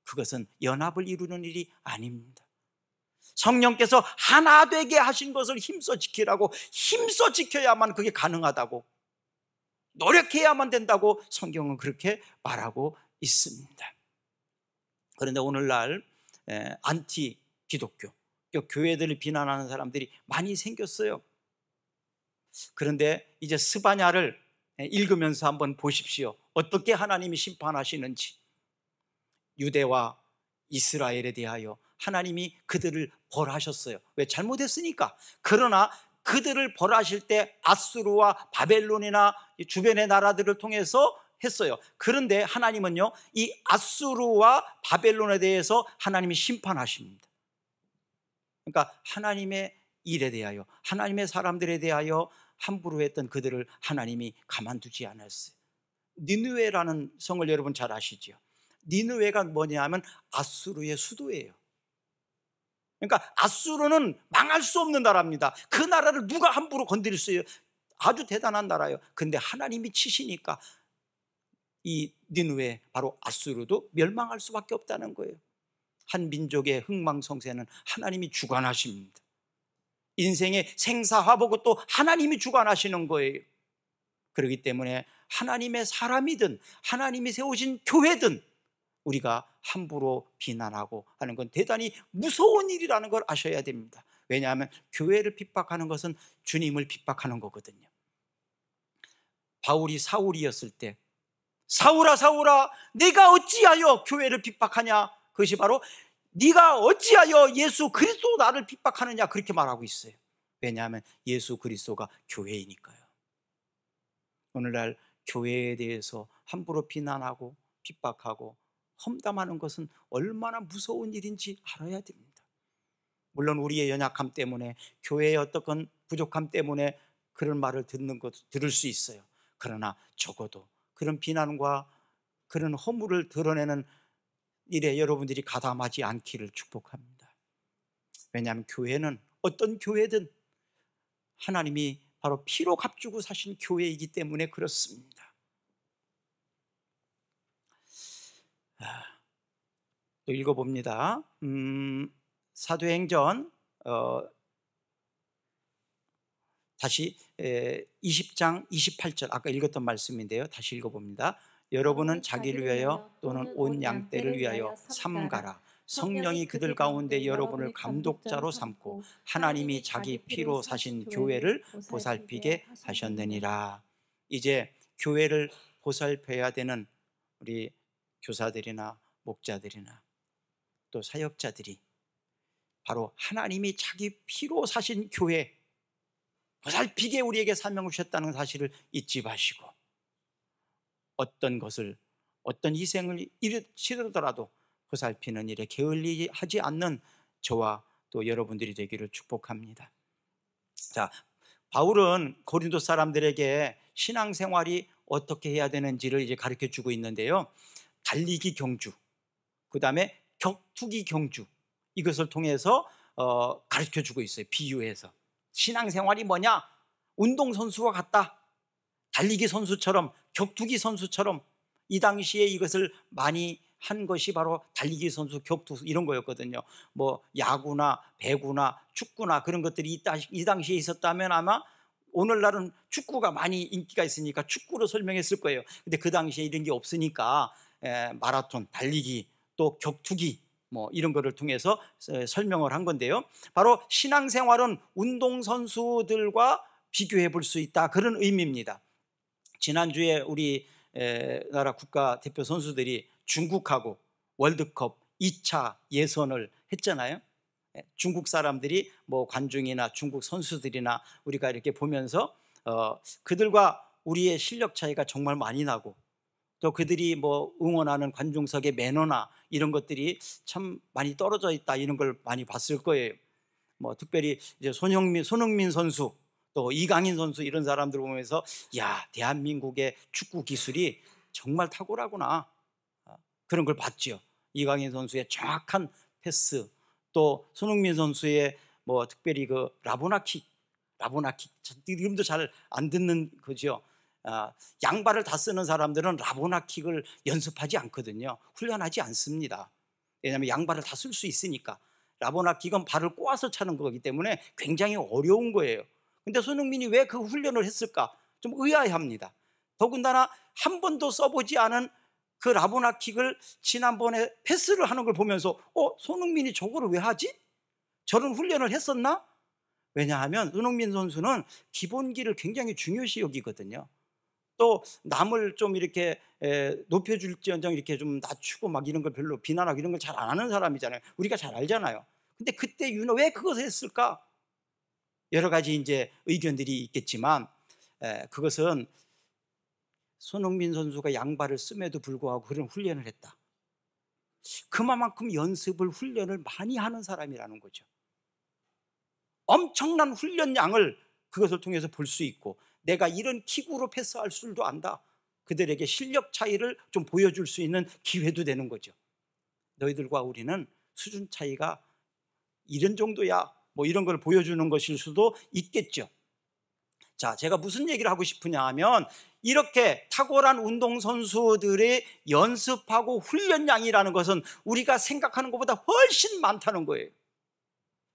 그것은 연합을 이루는 일이 아닙니다. 성령께서 하나 되게 하신 것을 힘써 지키라고, 힘써 지켜야만 그게 가능하다고, 노력해야만 된다고 성경은 그렇게 말하고 있습니다. 그런데 오늘날 안티 기독교, 교회들을 비난하는 사람들이 많이 생겼어요. 그런데 이제 스바냐를 읽으면서 한번 보십시오. 어떻게 하나님이 심판하시는지. 유대와 이스라엘에 대하여 하나님이 그들을 벌하셨어요. 왜? 잘못했으니까. 그러나 그들을 벌하실 때 아수르와 바벨론이나 주변의 나라들을 통해서 했어요. 그런데 하나님은요, 이 아수르와 바벨론에 대해서 하나님이 심판하십니다. 그러니까 하나님의 일에 대하여, 하나님의 사람들에 대하여 함부로 했던 그들을 하나님이 가만두지 않았어요. 니느웨라는 성을 여러분 잘 아시죠? 니느웨가 뭐냐면 아수르의 수도예요. 그러니까 아수르는 망할 수 없는 나라입니다. 그 나라를 누가 함부로 건드릴 수 있어요? 아주 대단한 나라예요. 근데 하나님이 치시니까 이 니느웨, 바로 아수르도 멸망할 수밖에 없다는 거예요. 한 민족의 흥망성쇠는 하나님이 주관하십니다. 인생의 생사화복은 또 하나님이 주관하시는 거예요. 그렇기 때문에 하나님의 사람이든 하나님이 세우신 교회든 우리가 함부로 비난하고 하는 건 대단히 무서운 일이라는 걸 아셔야 됩니다. 왜냐하면 교회를 핍박하는 것은 주님을 핍박하는 거거든요. 바울이 사울이었을 때 사울아 사울아 네가 어찌하여 교회를 핍박하냐, 그것이 바로 네가 어찌하여 예수 그리스도 나를 핍박하느냐, 그렇게 말하고 있어요. 왜냐하면 예수 그리스도가 교회이니까요. 오늘날 교회에 대해서 함부로 비난하고 핍박하고 험담하는 것은 얼마나 무서운 일인지 알아야 됩니다. 물론 우리의 연약함 때문에, 교회의 어떤 부족함 때문에 그런 말을 들을 수 있어요. 그러나 적어도 그런 비난과 그런 허물을 드러내는 일에 여러분들이 가담하지 않기를 축복합니다. 왜냐하면 교회는 어떤 교회든 하나님이 바로 피로 값주고 사신 교회이기 때문에 그렇습니다. 또 읽어봅니다. 사도행전 다시 20장 28절, 아까 읽었던 말씀인데요. 다시 읽어봅니다. 여러분은 자기를 위하여 또는 온 양떼를 위하여 삼가라. 성령이 그들 가운데 여러분을 감독자로 삼고 하나님이 자기 피로 사신 교회를 보살피게 하셨느니라. 이제 교회를 보살펴야 되는 우리 교사들이나 목자들이나 또 사역자들이 바로 하나님이 자기 피로 사신 교회 보살피게 우리에게 사명을 주셨다는 사실을 잊지 마시고, 어떤 것을 어떤 희생을 치르더라도 보살피는 일에 게을리하지 않는 저와 또 여러분들이 되기를 축복합니다. 자, 바울은 고린도 사람들에게 신앙생활이 어떻게 해야 되는지를 이제 가르쳐 주고 있는데요. 달리기 경주, 그 다음에 격투기 경주, 이것을 통해서 가르쳐 주고 있어요. 비유해서 신앙생활이 뭐냐? 운동선수와 같다. 달리기 선수처럼, 격투기 선수처럼. 이 당시에 이것을 많이 한 것이 바로 달리기 선수, 격투 이런 거였거든요. 뭐 야구나 배구나 축구나 그런 것들이 이 당시에 있었다면 아마 오늘날은 축구가 많이 인기가 있으니까 축구로 설명했을 거예요. 근데 그 당시에 이런 게 없으니까 마라톤, 달리기, 또 격투기 뭐 이런 거를 통해서 설명을 한 건데요. 바로 신앙생활은 운동선수들과 비교해 볼 수 있다, 그런 의미입니다. 지난주에 우리 나라 국가대표 선수들이 중국하고 월드컵 2차 예선을 했잖아요. 중국 사람들이 뭐 관중이나 중국 선수들이나 우리가 이렇게 보면서 그들과 우리의 실력 차이가 정말 많이 나고, 또 그들이 뭐 응원하는 관중석의 매너나 이런 것들이 참 많이 떨어져 있다, 이런 걸 많이 봤을 거예요. 뭐 특별히 이제 손흥민 선수, 또 이강인 선수, 이런 사람들 보면서 야, 대한민국의 축구 기술이 정말 탁월하구나, 그런 걸 봤죠. 이강인 선수의 정확한 패스, 또 손흥민 선수의 뭐 특별히 그 라보나킥 이름도 잘 안 듣는 거죠. 양발을 다 쓰는 사람들은 라보나킥을 연습하지 않거든요. 훈련하지 않습니다. 왜냐하면 양발을 다 쓸 수 있으니까. 라보나킥은 발을 꼬아서 차는 거기 때문에 굉장히 어려운 거예요. 근데 손흥민이 왜 그 훈련을 했을까? 좀 의아해합니다. 더군다나 한 번도 써보지 않은 그 라보나킥을 지난번에 패스를 하는 걸 보면서 손흥민이 저거를 왜 하지? 저런 훈련을 했었나? 왜냐하면 손흥민 선수는 기본기를 굉장히 중요시 여기거든요. 또 남을 좀 이렇게 높여줄지언정 이렇게 좀 낮추고 막 이런 걸 별로 비난하고 이런 걸 잘 안 하는 사람이잖아요. 우리가 잘 알잖아요. 근데 그때 왜 그것을 했을까? 여러 가지 이제 의견들이 있겠지만 그것은 손흥민 선수가 양발을 씀에도 불구하고 그런 훈련을 했다. 그만큼 연습을, 훈련을 많이 하는 사람이라는 거죠. 엄청난 훈련량을 그것을 통해서 볼 수 있고, 내가 이런 킥으로 패스할 줄도 안다. 그들에게 실력 차이를 좀 보여줄 수 있는 기회도 되는 거죠. 너희들과 우리는 수준 차이가 이런 정도야, 뭐 이런 걸 보여주는 것일 수도 있겠죠. 자, 제가 무슨 얘기를 하고 싶으냐 하면, 이렇게 탁월한 운동선수들의 연습하고 훈련량이라는 것은 우리가 생각하는 것보다 훨씬 많다는 거예요.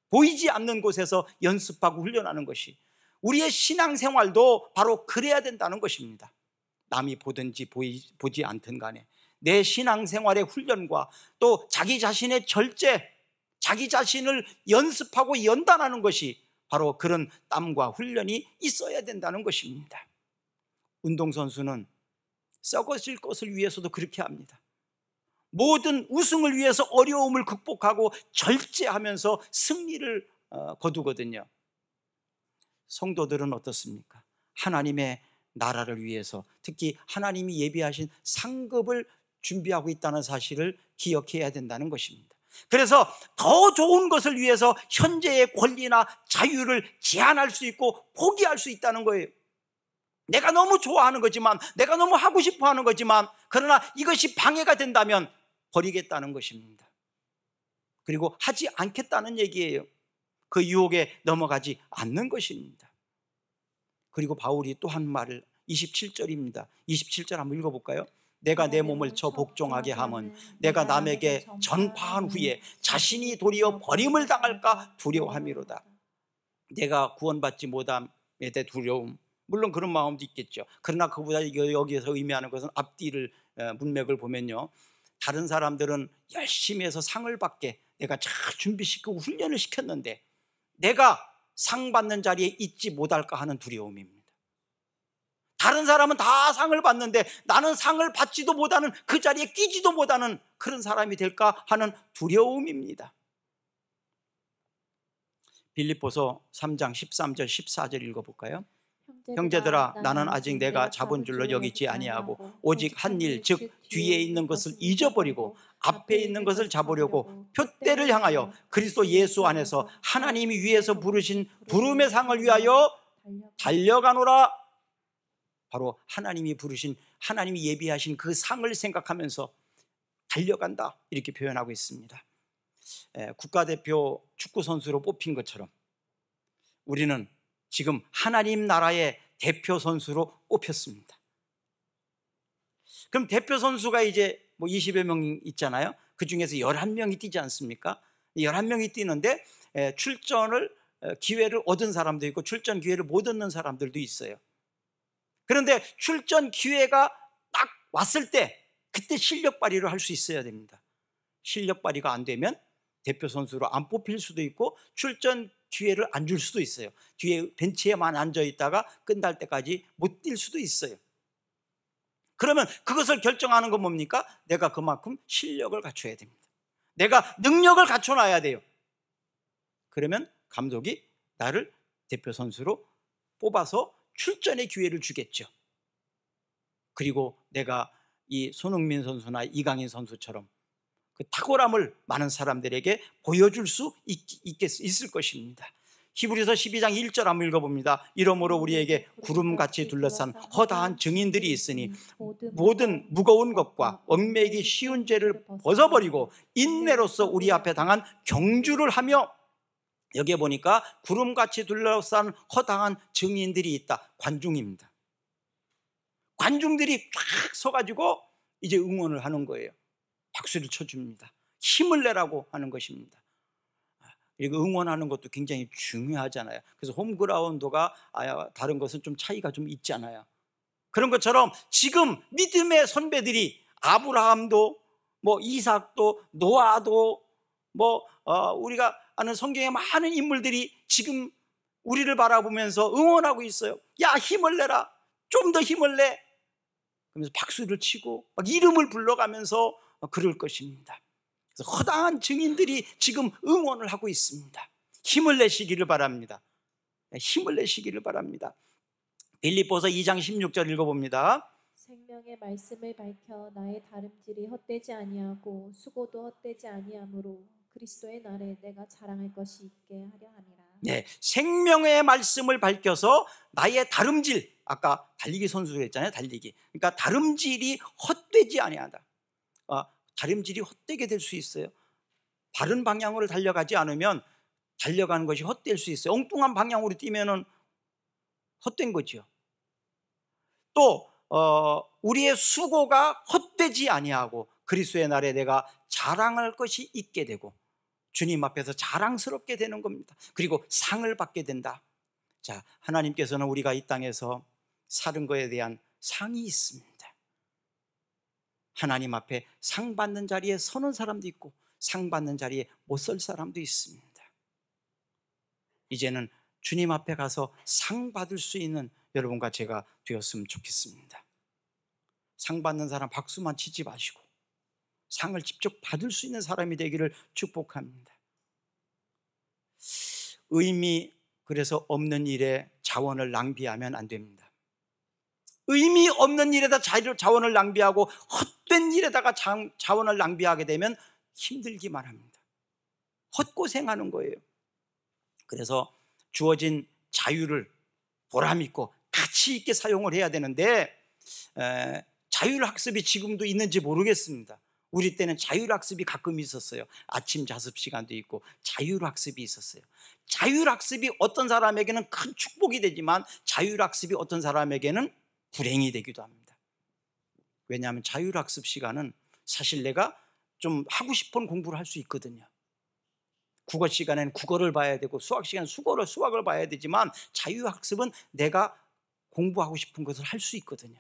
보이지 않는 곳에서 연습하고 훈련하는 것이, 우리의 신앙생활도 바로 그래야 된다는 것입니다. 남이 보든지 보지 않든 간에 내 신앙생활의 훈련과 또 자기 자신의 절제, 자기 자신을 연습하고 연단하는 것이 바로 그런 땀과 훈련이 있어야 된다는 것입니다. 운동선수는 썩어질 것을 위해서도 그렇게 합니다. 모든 우승을 위해서 어려움을 극복하고 절제하면서 승리를 거두거든요. 성도들은 어떻습니까? 하나님의 나라를 위해서, 특히 하나님이 예비하신 상급을 준비하고 있다는 사실을 기억해야 된다는 것입니다. 그래서 더 좋은 것을 위해서 현재의 권리나 자유를 제한할 수 있고 포기할 수 있다는 거예요. 내가 너무 좋아하는 거지만, 내가 너무 하고 싶어 하는 거지만, 그러나 이것이 방해가 된다면 버리겠다는 것입니다. 그리고 하지 않겠다는 얘기예요. 그 유혹에 넘어가지 않는 것입니다. 그리고 바울이 또 한 말을 27절입니다. 27절 한번 읽어볼까요? 내가 내 몸을 쳐 복종하게 함은 내가 남에게 전파한 후에 자신이 도리어 버림을 당할까 두려워함이로다. 내가 구원받지 못함에 대해 두려움, 물론 그런 마음도 있겠죠. 그러나 그보다 여기에서 의미하는 것은 앞뒤를 문맥을 보면요, 다른 사람들은 열심히 해서 상을 받게 내가 잘 준비시키고 훈련을 시켰는데 내가 상 받는 자리에 있지 못할까 하는 두려움입니다. 다른 사람은 다 상을 받는데 나는 상을 받지도 못하는, 그 자리에 끼지도 못하는 그런 사람이 될까 하는 두려움입니다. 빌립보서 3장 13절 14절 읽어볼까요? 형제들아, 나는 아직 내가 잡은 줄로 여기지 아니하고 오직 한 일, 즉 뒤에 있는 것을 잊어버리고 앞에 있는 것을 잡으려고 표대를 향하여 그리스도 예수 안에서 하나님이 위에서 부르신 부름의 상을 위하여 달려가노라. 바로 하나님이 부르신, 하나님이 예비하신 그 상을 생각하면서 달려간다, 이렇게 표현하고 있습니다. 국가대표 축구 선수로 뽑힌 것처럼 우리는 지금 하나님 나라의 대표 선수로 뽑혔습니다. 그럼 대표 선수가 이제 뭐 20여 명 있잖아요. 그 중에서 11명이 뛰지 않습니까? 11명이 뛰는데 출전을 기회를 얻은 사람도 있고 출전 기회를 못 얻는 사람들도 있어요. 그런데 출전 기회가 딱 왔을 때 그때 실력 발휘를 할 수 있어야 됩니다. 실력 발휘가 안 되면 대표 선수로 안 뽑힐 수도 있고 출전 기회를 안 줄 수도 있어요. 뒤에 벤치에만 앉아 있다가 끝날 때까지 못 뛸 수도 있어요. 그러면 그것을 결정하는 건 뭡니까? 내가 그만큼 실력을 갖춰야 됩니다. 내가 능력을 갖춰놔야 돼요. 그러면 감독이 나를 대표 선수로 뽑아서 출전의 기회를 주겠죠. 그리고 내가 이 손흥민 선수나 이강인 선수처럼 그 탁월함을 많은 사람들에게 보여줄 수 있을 것입니다. 히브리서 12장 1절 한번 읽어봅니다. 이러므로 우리에게 구름같이 둘러싼 허다한 증인들이 있으니 모든 무거운 것과 얽매이기 쉬운 죄를 벗어버리고 인내로서 우리 앞에 당한 경주를 하며, 여기에 보니까 구름같이 둘러싼 허다한 증인들이 있다. 관중입니다. 관중들이 쫙 서가지고 이제 응원을 하는 거예요. 박수를 쳐줍니다. 힘을 내라고 하는 것입니다. 그리고 응원하는 것도 굉장히 중요하잖아요. 그래서 홈그라운드가 다른 것은 좀 차이가 좀 있잖아요. 그런 것처럼 지금 믿음의 선배들이 아브라함도 뭐 이삭도 노아도 뭐 우리가 아는 성경의 많은 인물들이 지금 우리를 바라보면서 응원하고 있어요. 야, 힘을 내라, 좀 더 힘을 내, 그러면서 박수를 치고 막 이름을 불러가면서 그럴 것입니다. 그래서 허다한 증인들이 지금 응원을 하고 있습니다. 힘을 내시기를 바랍니다. 힘을 내시기를 바랍니다. 빌립보서 2장 16절 읽어봅니다.
생명의 말씀을 밝혀 나의 다름질이 헛되지 아니하고 수고도 헛되지 아니하므로 그리스도의 날에 내가 자랑할 것이 있게 하려 함이라.
네, 생명의 말씀을 밝혀서 나의 다름질, 아까 달리기 선수로 했잖아요. 달리기. 그러니까 다름질이 헛되지 아니하다. 다름질이 헛되게 될 수 있어요. 바른 방향으로 달려가지 않으면 달려가는 것이 헛될 수 있어요. 엉뚱한 방향으로 뛰면은 헛된 거죠. 또 우리의 수고가 헛되지 아니하고 그리스도의 날에 내가 자랑할 것이 있게 되고 주님 앞에서 자랑스럽게 되는 겁니다. 그리고 상을 받게 된다. 자, 하나님께서는 우리가 이 땅에서 사는 것에 대한 상이 있습니다. 하나님 앞에 상 받는 자리에 서는 사람도 있고 상 받는 자리에 못 설 사람도 있습니다. 이제는 주님 앞에 가서 상 받을 수 있는 여러분과 제가 되었으면 좋겠습니다. 상 받는 사람 박수만 치지 마시고 상을 직접 받을 수 있는 사람이 되기를 축복합니다. 의미 그래서 없는 일에 자원을 낭비하면 안 됩니다. 의미 없는 일에다 자원을 낭비하고 헛된 일에다가 자원을 낭비하게 되면 힘들기만 합니다. 헛고생하는 거예요. 그래서 주어진 자유를 보람 있고 가치 있게 사용을 해야 되는데 자율학습이 지금도 있는지 모르겠습니다. 우리 때는 자율학습이 가끔 있었어요. 아침 자습 시간도 있고 자율학습이 있었어요. 자율학습이 어떤 사람에게는 큰 축복이 되지만 자율학습이 어떤 사람에게는 불행이 되기도 합니다. 왜냐하면 자율학습 시간은 사실 내가 좀 하고 싶은 공부를 할 수 있거든요. 국어 시간에는 국어를 봐야 되고 수학 시간에는 수학을 봐야 되지만 자율학습은 내가 공부하고 싶은 것을 할 수 있거든요.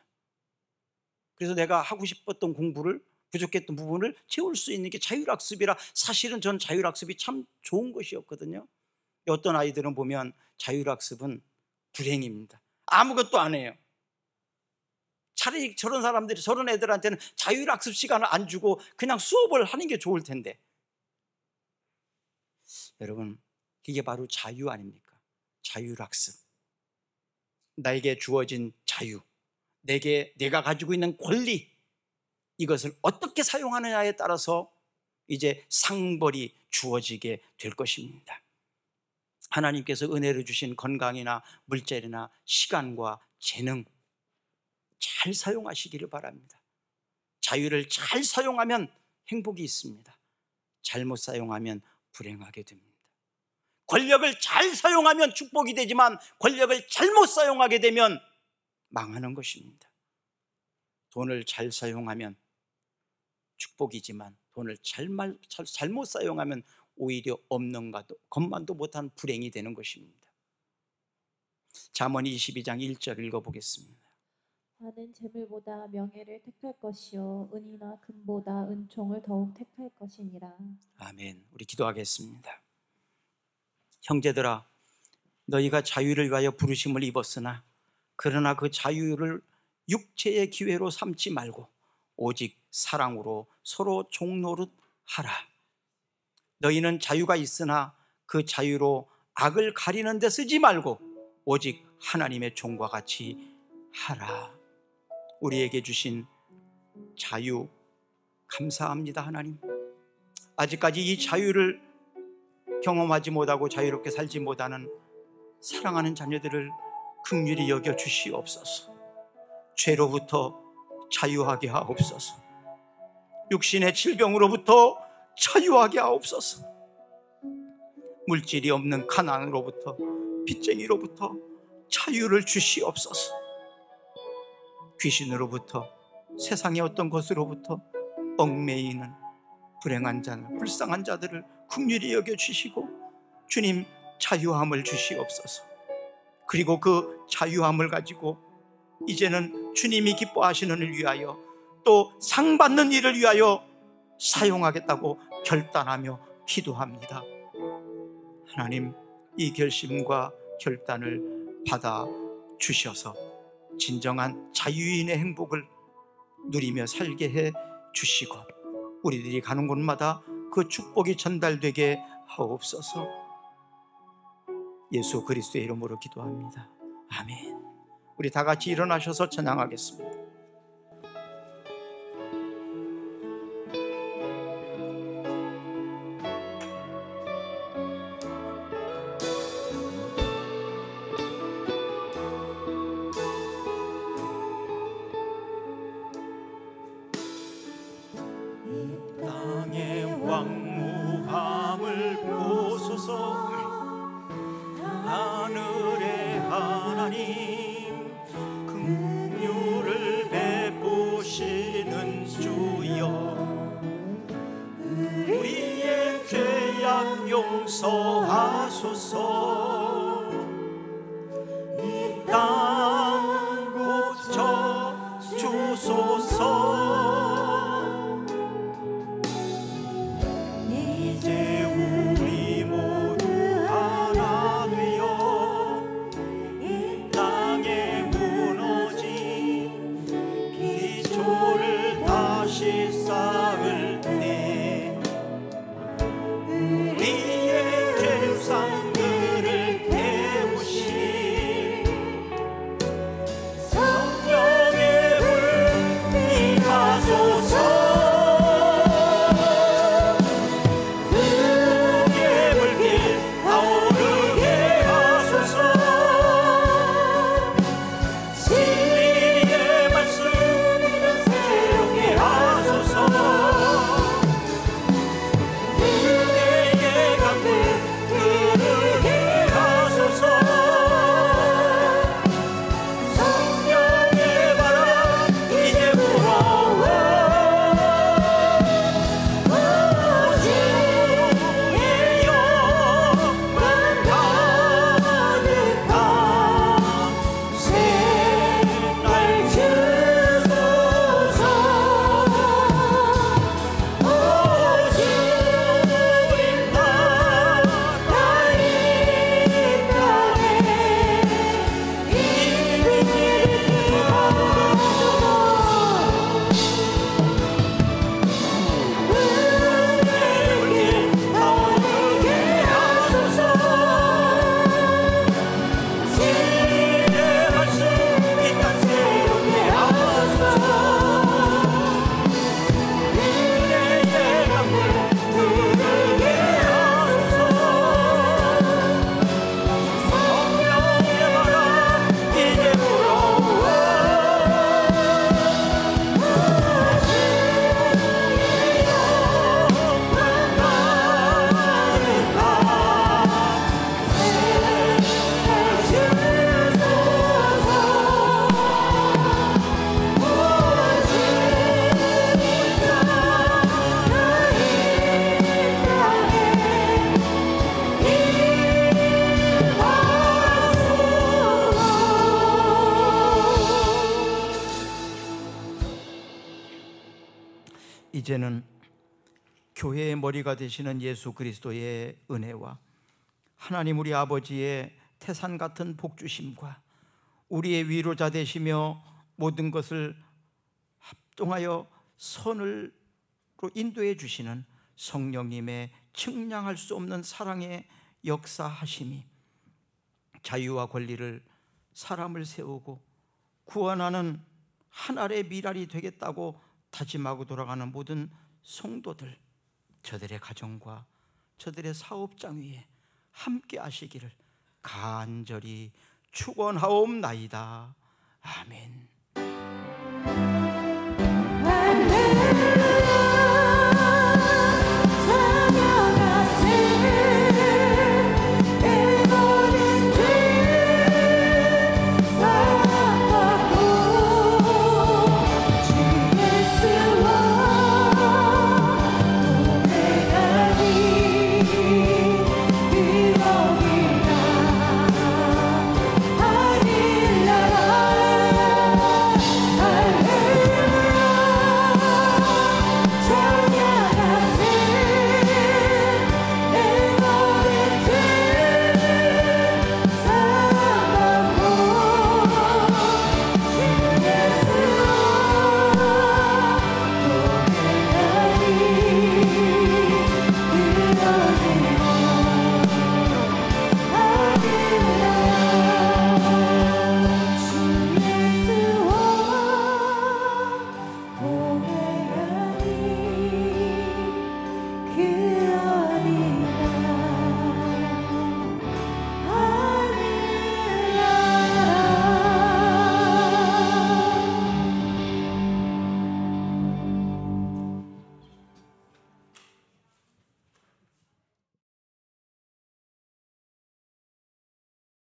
그래서 내가 하고 싶었던 공부를 부족했던 부분을 채울 수 있는 게 자율학습이라 사실은 전 자율학습이 참 좋은 것이었거든요. 어떤 아이들은 보면 자율학습은 불행입니다. 아무것도 안 해요. 차라리 저런 사람들이 저런 애들한테는 자율학습 시간을 안 주고 그냥 수업을 하는 게 좋을 텐데 여러분 이게 바로 자유 아닙니까? 자율학습. 나에게 주어진 자유, 내가 가지고 있는 권리 이것을 어떻게 사용하느냐에 따라서 이제 상벌이 주어지게 될 것입니다. 하나님께서 은혜를 주신 건강이나 물질이나 시간과 재능 잘 사용하시기를 바랍니다. 자유를 잘 사용하면 행복이 있습니다. 잘못 사용하면 불행하게 됩니다. 권력을 잘 사용하면 축복이 되지만 권력을 잘못 사용하게 되면 망하는 것입니다. 돈을 잘 사용하면 축복이지만 돈을 잘못 사용하면 오히려 없는 것만도 못한 불행이 되는 것입니다. 잠언 22장 1절 읽어보겠습니다.
나는 재물보다 명예를 택할 것이요 은이나 금보다 은총을 더욱 택할 것이니라.
아멘. 우리 기도하겠습니다. 형제들아, 너희가 자유를 위하여 부르심을 입었으나 그러나 그 자유를 육체의 기회로 삼지 말고 오직 사랑으로 서로 종노릇 하라. 너희는 자유가 있으나 그 자유로 악을 가리는 데 쓰지 말고 오직 하나님의 종과 같이 하라. 우리에게 주신 자유 감사합니다. 하나님, 아직까지 이 자유를 경험하지 못하고 자유롭게 살지 못하는 사랑하는 자녀들을 긍휼히 여겨 주시옵소서. 죄로부터 자유하게 하옵소서. 육신의 질병으로부터 자유하게 하옵소서. 물질이 없는 가난으로부터 빚쟁이로부터 자유를 주시옵소서. 귀신으로부터 세상의 어떤 것으로부터 얽매이는 불행한 자들, 불쌍한 자들을 긍휼히 여겨주시고 주님 자유함을 주시옵소서. 그리고 그 자유함을 가지고 이제는 주님이 기뻐하시는 일을 위하여 또 상 받는 일을 위하여 사용하겠다고 결단하며 기도합니다. 하나님, 이 결심과 결단을 받아 주셔서 진정한 자유인의 행복을 누리며 살게 해 주시고 우리들이 가는 곳마다 그 축복이 전달되게 하옵소서. 예수 그리스도의 이름으로 기도합니다. 아멘. 우리 다 같이 일어나셔서 찬양하겠습니다.
용서하소서. 이 땅 고쳐 주소서.
이제는 교회의 머리가 되시는 예수 그리스도의 은혜와 하나님 우리 아버지의 태산 같은 복주심과 우리의 위로자 되시며 모든 것을 합동하여 선으로 인도해 주시는 성령님의 측량할 수 없는 사랑의 역사하심이 자유와 권리를 사람을 세우고 구원하는 하늘의 미랄이 되겠다고 다짐하고 돌아가는 모든 성도들, 저들의 가정과 저들의 사업장 위에 함께 하시기를 간절히 축원하옵나이다. 아멘.